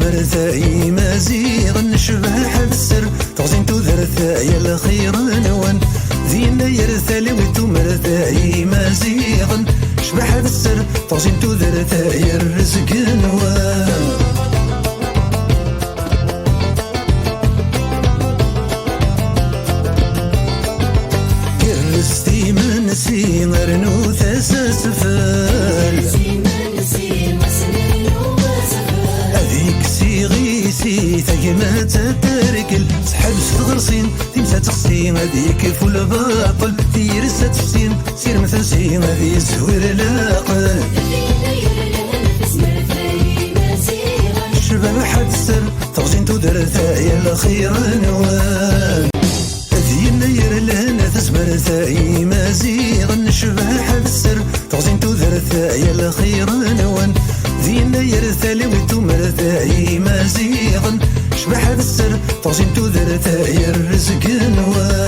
تمرثاي مازيغ نشبح السر تغزين تذرثاي الخير نوان ذينا يرثالي وتمرثاي مازيغ شبح السر تغزين تذرثاي الرزق نوان كرستي من سيغر نوثاس سفال هذيك سيغيسي ثقمة تتركل سحب ستغرسين تمسا تغسين هذيك فول باطل تيرسا تفسين سير مثل سين هذي سوير لاقل شباب حد السر تغزين تدرثاي الخير نوان ذينا يرلان تسمر ثاي مازيغ نشبح السر تغزين تدرثاي الخير نوان ذينا يرثالي وتمرثاي مازيغ شبح السر تغزين تدرثاي الرزق نوان